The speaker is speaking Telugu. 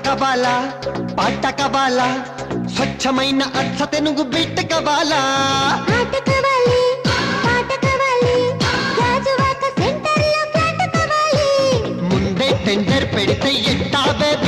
కావాలా పాట కావాలా స్వచ్ఛమైన అర్థ తెనుగు బిట్ట కావాలా ఆట కావాలి పాట కావాలి గాజువాక సెంటర్లో ఫ్లాట్ కావాలి ముందే టెండర్ పెడితే ఎట్టా బేబీ